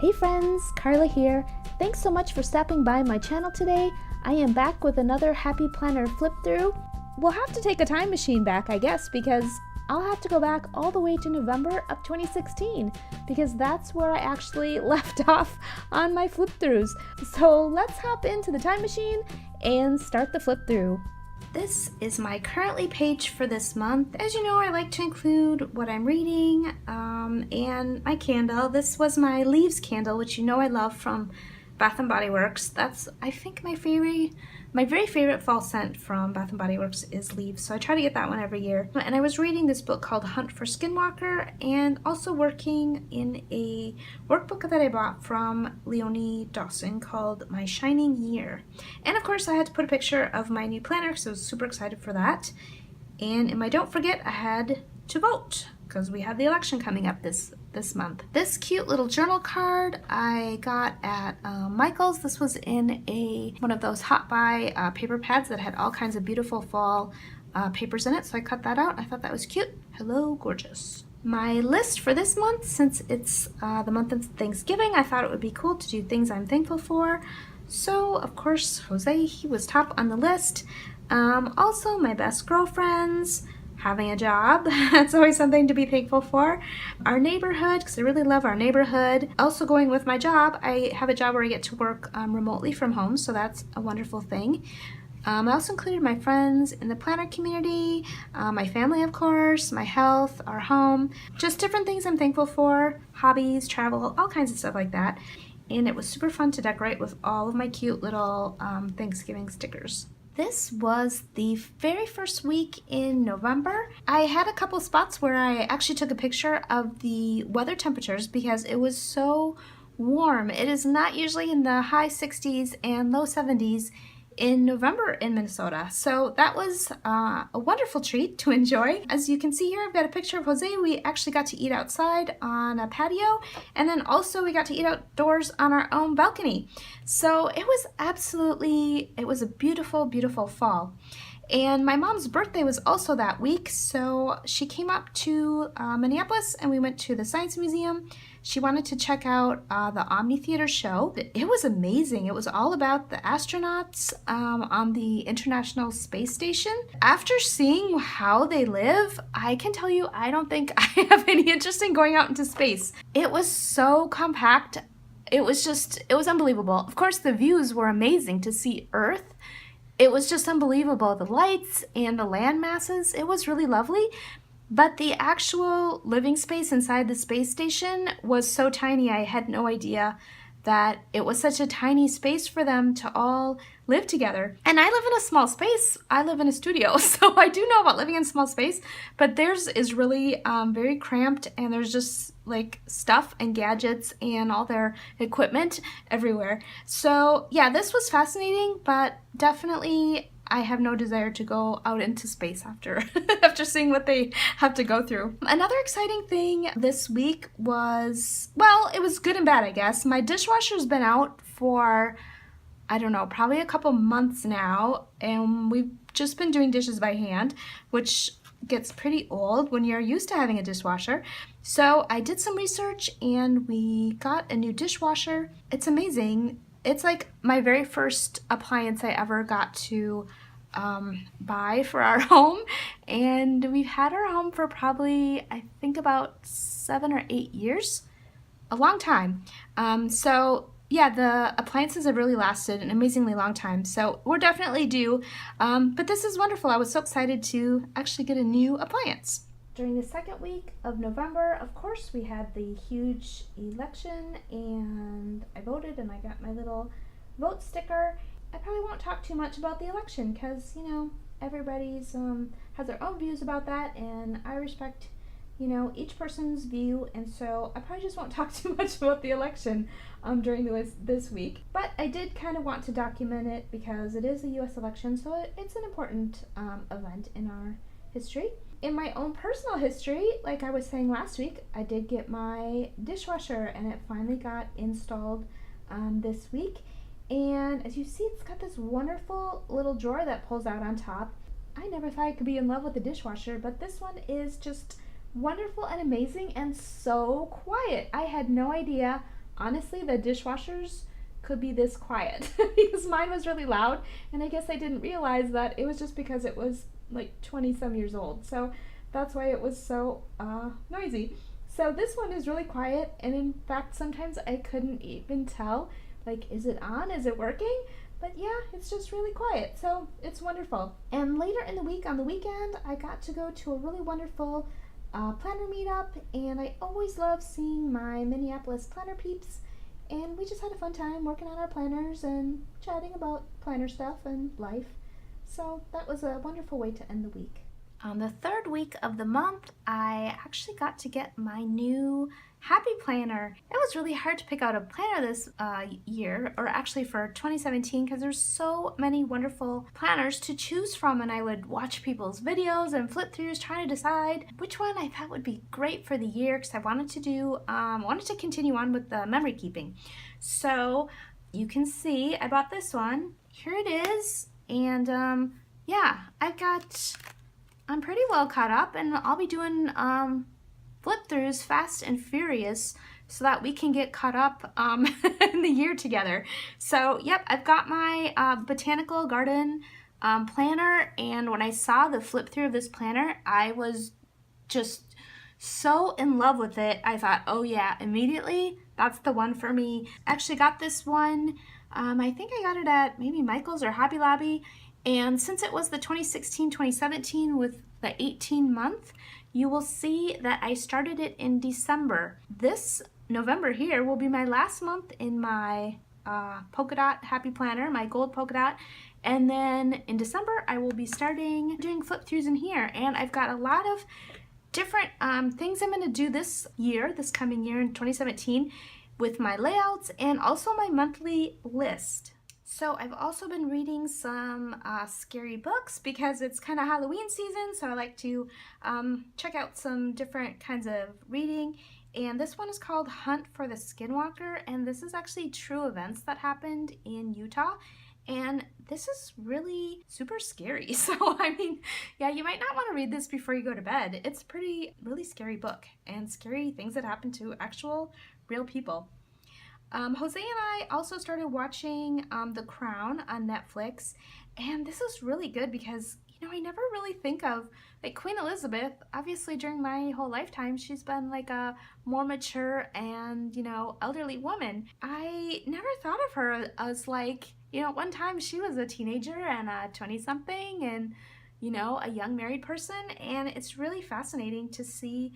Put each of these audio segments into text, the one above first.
Hey friends, Karla here. Thanks so much for stopping by my channel today. I am back with another Happy Planner flip through. We'll have to take a time machine back, I guess, because I'll have to go back all the way to November of 2016 because that's where I actually left off on my flip throughs. So let's hop into the time machine and start the flip through. This is my currently page for this month. As you know, I like to include what I'm reading and my candle. This was my Leaves candle, which you know I love from Bath & Body Works. That's, I think, my very favorite fall scent from Bath & Body Works is Leaves, so I try to get that one every year. And I was reading this book called Hunt for Skinwalker and also working in a workbook that I bought from Leonie Dawson called My Shining Year. And of course I had to put a picture of my new planner because I was super excited for that. And in my Don't Forget, I had to vote because we have the election coming up this month. This cute little journal card I got at Michael's. This was in one of those hot buy paper pads that had all kinds of beautiful fall papers in it, so I cut that out. I thought that was cute. Hello, gorgeous. My list for this month, since it's the month of Thanksgiving, I thought it would be cool to do things I'm thankful for. So, of course, Jose, he was top on the list. Also, my best girlfriends, having a job, that's always something to be thankful for. Our neighborhood, because I really love our neighborhood. Also going with my job, I have a job where I get to work remotely from home, so that's a wonderful thing. I also included my friends in the planner community, my family of course, my health, our home, just different things I'm thankful for, hobbies, travel, all kinds of stuff like that. And it was super fun to decorate with all of my cute little Thanksgiving stickers. This was the very first week in November. I had a couple spots where I actually took a picture of the weather temperatures because it was so warm. It is not usually in the high 60s and low 70s in November in Minnesota. So that was a wonderful treat to enjoy. As you can see here, I've got a picture of Jose. We actually got to eat outside on a patio, and then also we got to eat outdoors on our own balcony. So it was a beautiful, beautiful fall. And my mom's birthday was also that week, so she came up to Minneapolis and we went to the Science Museum. She wanted to check out the Omni Theater show. It was amazing. It was all about the astronauts on the International Space Station. After seeing how they live, I can tell you I don't think I have any interest in going out into space. It was so compact. It was unbelievable. Of course, the views were amazing to see Earth. It was just unbelievable. The lights and the land masses, it was really lovely. But the actual living space inside the space station was so tiny, I had no idea that it was such a tiny space for them to all live together. And I live in a small space. I live in a studio, so I do know about living in a small space, but theirs is really very cramped, and there's just like stuff and gadgets and all their equipment everywhere. So yeah, this was fascinating, but definitely I have no desire to go out into space after seeing what they have to go through. Another exciting thing this week was, well, it was good and bad, I guess. My dishwasher's been out for, I don't know, probably a couple months now, and we've just been doing dishes by hand, which gets pretty old when you're used to having a dishwasher. So I did some research and we got a new dishwasher. It's amazing. It's like my very first appliance I ever got to buy for our home, and we've had our home for probably, I think, about 7 or 8 years, a long time. So yeah, the appliances have really lasted an amazingly long time, so we're definitely due, but this is wonderful. I was so excited to actually get a new appliance. During the second week of November, of course, we had the huge election, and I voted and I got my little vote sticker. I probably won't talk too much about the election because, you know, everybody's has their own views about that, and I respect, you know, each person's view, and so I probably just won't talk too much about the election during this week. But I did kind of want to document it because it is a U.S. election, so it's an important event in our history. In my own personal history, like I was saying last week, I did get my dishwasher and it finally got installed this week. And as you see, it's got this wonderful little drawer that pulls out on top. I never thought I could be in love with a dishwasher, but this one is just wonderful and amazing and so quiet. I had no idea honestly, the dishwashers could be this quiet because mine was really loud, and I guess I didn't realize that it was just because it was like 20 some years old. So that's why it was so noisy. So this one is really quiet, and in fact sometimes I couldn't even tell, like, is it on, is it working? But yeah, it's just really quiet, so it's wonderful. And later in the week, on the weekend, I got to go to a really wonderful planner meetup, and I always love seeing my Minneapolis planner peeps, and we just had a fun time working on our planners and chatting about planner stuff and life. So that was a wonderful way to end the week. On the third week of the month, I actually got to get my new Happy Planner. It was really hard to pick out a planner this year, or actually for 2017, because there's so many wonderful planners to choose from, and I would watch people's videos and flip throughs trying to decide which one I thought would be great for the year, because I wanted to continue on with the memory keeping. So you can see I bought this one. Here it is, and yeah, I'm pretty well caught up, and I'll be doing flip throughs fast and furious so that we can get caught up in the year together. So yep, I've got my botanical garden planner, and when I saw the flip through of this planner, I was just so in love with it. I thought, oh yeah, immediately that's the one for me. Actually got this one, I think I got it at maybe Michael's or Hobby Lobby. And since it was the 2016-2017 with the 18-month, you will see that I started it in December. This November here will be my last month in my polka dot Happy Planner, my gold polka dot. And then in December, I will be starting doing flip throughs in here. And I've got a lot of different things I'm going to do this coming year in 2017 with my layouts and also my monthly list. So I've also been reading some scary books because it's kind of Halloween season, so I like to check out some different kinds of reading. And this one is called Hunt for the Skinwalker, and this is actually true events that happened in Utah. And this is really super scary. So, I mean, yeah, you might not want to read this before you go to bed. It's really scary book and scary things that happen to actual real people. Jose and I also started watching The Crown on Netflix, and this is really good because, you know, I never really think of, like, Queen Elizabeth. Obviously during my whole lifetime she's been like a more mature and, you know, elderly woman. I never thought of her as, like, you know, one time she was a teenager and a 20-something and, you know, a young married person, and it's really fascinating to see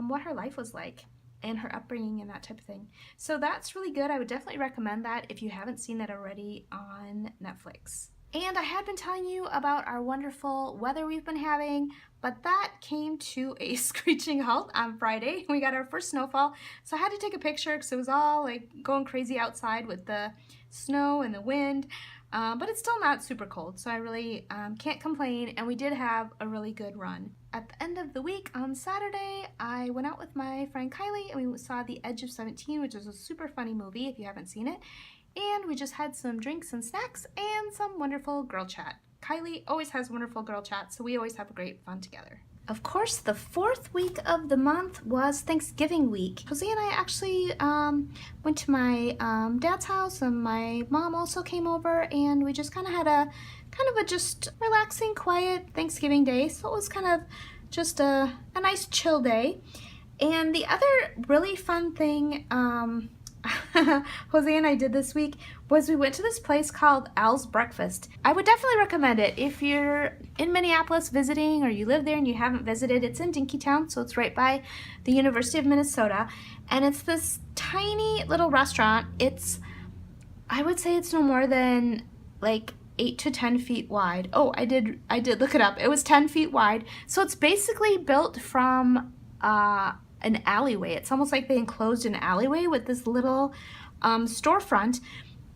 what her life was like and her upbringing and that type of thing. So that's really good. I would definitely recommend that if you haven't seen it already on Netflix. And I had been telling you about our wonderful weather we've been having, but that came to a screeching halt on Friday. We got our first snowfall, so I had to take a picture because it was all like going crazy outside with the snow and the wind. But it's still not super cold, so I really can't complain, and we did have a really good run. At the end of the week on Saturday, I went out with my friend Kylie and we saw The Edge of 17, which is a super funny movie if you haven't seen it, and we just had some drinks and snacks and some wonderful girl chat. Kylie always has wonderful girl chat, so we always have a great fun together. Of course, the fourth week of the month was Thanksgiving week. Jose and I actually went to my dad's house, and my mom also came over, and we just kind of had a just relaxing, quiet Thanksgiving day. So it was kind of just a nice chill day. And the other really fun thing Jose and I did this week was we went to this place called Al's Breakfast. I would definitely recommend it if you're in Minneapolis visiting or you live there and you haven't visited. It's in Dinkytown, so it's right by the University of Minnesota, and it's this tiny little restaurant. I would say it's no more than like 8 to 10 feet wide. Oh, I did look it up. It was 10 feet wide. So it's basically built from an alleyway. It's almost like they enclosed an alleyway with this little storefront.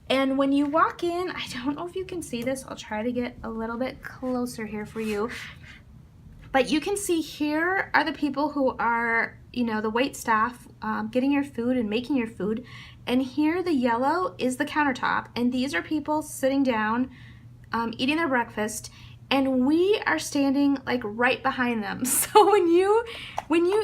And when you walk in, I don't know if you can see this. I'll try to get a little bit closer here for you. But you can see here are the people who are, you know, the wait staff getting your food and making your food. And here the yellow is the countertop. And these are people sitting down, eating their breakfast. And we are standing like right behind them. So when you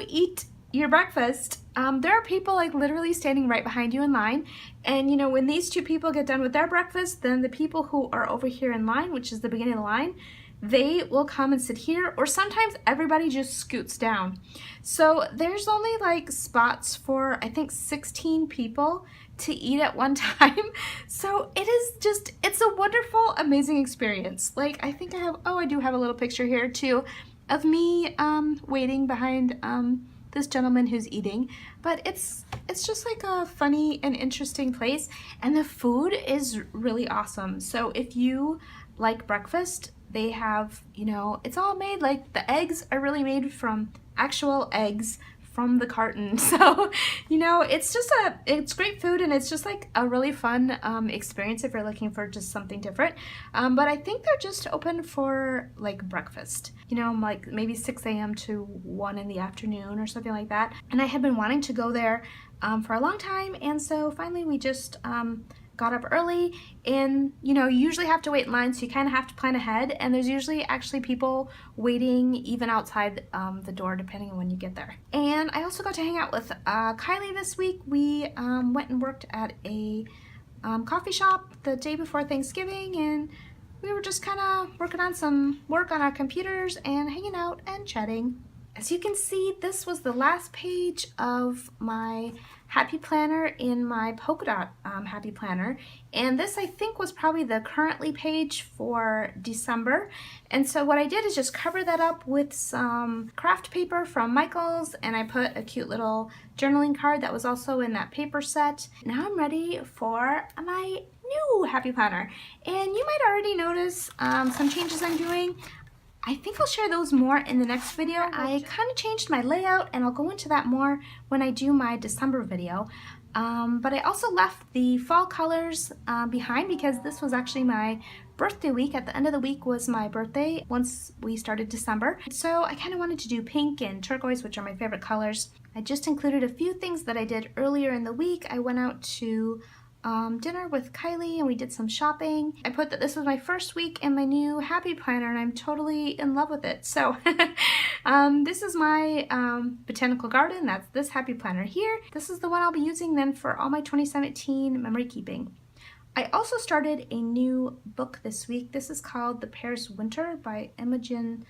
eat your breakfast, There are people like literally standing right behind you in line, and you know, when these two people get done with their breakfast, then the people who are over here in line, which is the beginning of the line, they will come and sit here, or sometimes everybody just scoots down. So there's only like spots for I think 16 people to eat at one time. So it is just, it's a wonderful, amazing experience. Like I think I have, oh, I do have a little picture here too of me waiting behind this gentleman who's eating, but it's just like a funny and interesting place, and the food is really awesome. So if you like breakfast, they have, you know, it's all made, like the eggs are really made from actual eggs from the carton. So, you know, it's just it's great food, and it's just like a really fun experience if you're looking for just something different. But I think they're just open for like breakfast, you know, like maybe 6 a.m. to 1 in the afternoon or something like that. And I had been wanting to go there for a long time, and so finally we just got up early. And you know, you usually have to wait in line, so you kind of have to plan ahead, and there's usually actually people waiting even outside the door depending on when you get there. And I also got to hang out with Kylie this week. We went and worked at a coffee shop the day before Thanksgiving, and we were just kind of working on some work on our computers and hanging out and chatting. As you can see, this was the last page of my happy planner in my polka dot happy planner, and this I think was probably the currently page for December. And so what I did is just cover that up with some craft paper from Michaels, and I put a cute little journaling card that was also in that paper set. Now I'm ready for my new happy planner, and you might already notice some changes I'm doing. I think I'll share those more in the next video. I kind of changed my layout, and I'll go into that more when I do my December video. But I also left the fall colors behind because this was actually my birthday week. At the end of the week was my birthday once we started December. So I kind of wanted to do pink and turquoise, which are my favorite colors. I just included a few things that I did earlier in the week. I went out to dinner with Kylie, and we did some shopping. I put that this was my first week in my new happy planner, and I'm totally in love with it. So this is my botanical garden. That's this happy planner here. This is the one I'll be using then for all my 2017 memory keeping. I also started a new book this week. This is called The Paris Winter by Imogen,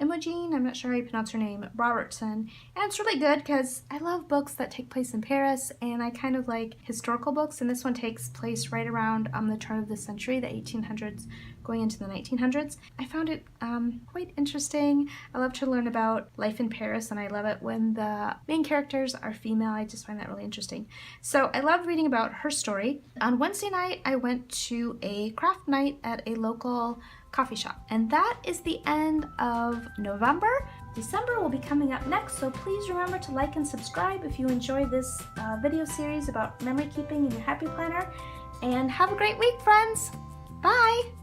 I'm not sure how you pronounce her name, Robertson. And it's really good because I love books that take place in Paris, and I kind of like historical books, and this one takes place right around the turn of the century, the 1800s going into the 1900s. I found it quite interesting. I love to learn about life in Paris, and I love it when the main characters are female. I just find that really interesting. So I love reading about her story. On Wednesday night, I went to a craft night at a local coffee shop. And that is the end of November. December will be coming up next, so please remember to like and subscribe if you enjoy this video series about memory keeping in your happy planner. And have a great week, friends. Bye!